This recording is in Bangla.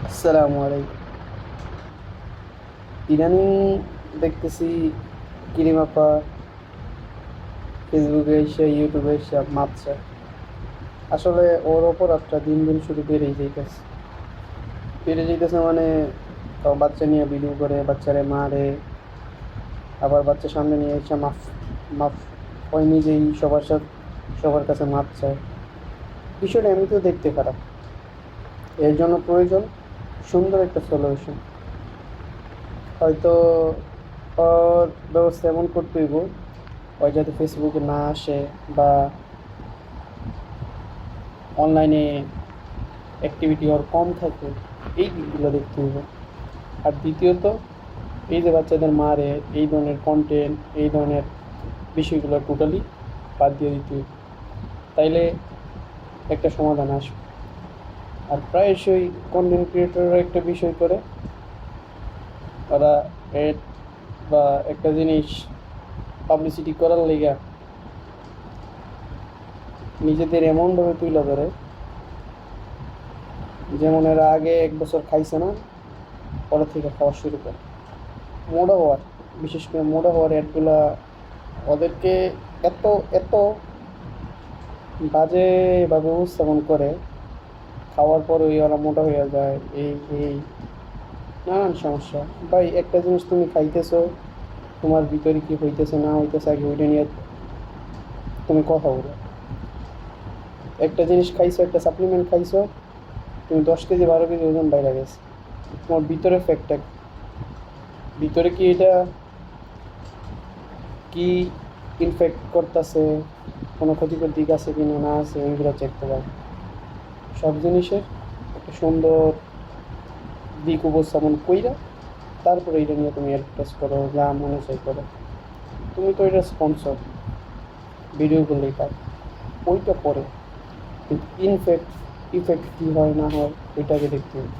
আসসালামু আলাইকুম। ইদানিং দেখতেছি কিরিম আপা ফেসবুকে এসে ইউটিউবে এসে মাপছে। আসলে ওর অপরাধটা দিন দিন শুধু বেড়ে যাইতেছে মানে তাও বাচ্চা নিয়ে ভিডিও করে, বাচ্চারে মারে, আবার বাচ্চা সামনে নিয়ে এসে মাফ মাফ ওই নিজেই সবার কাছে মাপ চায়। বিষয়টা এমনিতেও দেখতে খারাপ। এর জন্য প্রয়োজন সুন্দর একটা সলিউশন। হয়তো ওর ব্যবস্থা এমন করতে হইব ওই যাতে ফেসবুকে না আসে বা অনলাইনে অ্যাক্টিভিটি ওর কম থাকে, এই দিকগুলো দেখতে হইব। আর দ্বিতীয়ত, এই যে বাচ্চাদের মারে, এই ধরনের কন্টেন্ট, এই ধরনের বিষয়গুলো টোটালি বাদ দিয়ে দিতে হইব। তাইলে একটা সমাধান আসবে। আর প্রায়শই কন্টেন্ট ক্রিয়েটররা একটা বিষয় করে, ওরা এড বা একটা জিনিস পাবলিসিটি করার লেগা নিজেদের এমনভাবে তুলে ধরে যেমন এরা আগে 1 বছর খাইছে না, পরে থেকে খাওয়া শুরু করে। মোটা হওয়ার, বিশেষ করে মোটা হওয়ার অ্যাডগুলা ওদেরকে এত এত বাজেভাবে উপস্থাপন করে, খাওয়ার পর ওই ওরা মোটা হয়ে যায়, এই এই নানান সমস্যা। ভাই, একটা জিনিস তুমি খাইতেছো, তোমার ভিতরে কি হইতেছে না হইতেছে আগে ওইটা নিয়ে তুমি কথা বলো। একটা জিনিস খাইছো, একটা সাপ্লিমেন্ট খাইছো, তুমি 10 কেজি 12 কেজি ওজন বাইরে গেছে, তোমার ভিতরে ফ্যাক্টটা ভিতরে কি এটা কি ইনফেক্ট করতেছে, কোনো ক্ষতিকর দিক আছে কি না না আছে, ওইগুলো চেক করা। সব জিনিসের একটা সুন্দর দিক উপস্থাপন কইরা তারপরে এটা নিয়ে তুমি অ্যাডভার্টাইজ করো, যা মনে চাই করো। তুমি তো এটা স্পন্সর, ভিডিও করলেই পার, ওইটা পরে। কিন্তু ইনফেক্ট ইফেক্ট কী হয় না হয় এটাকে দেখতে হবে।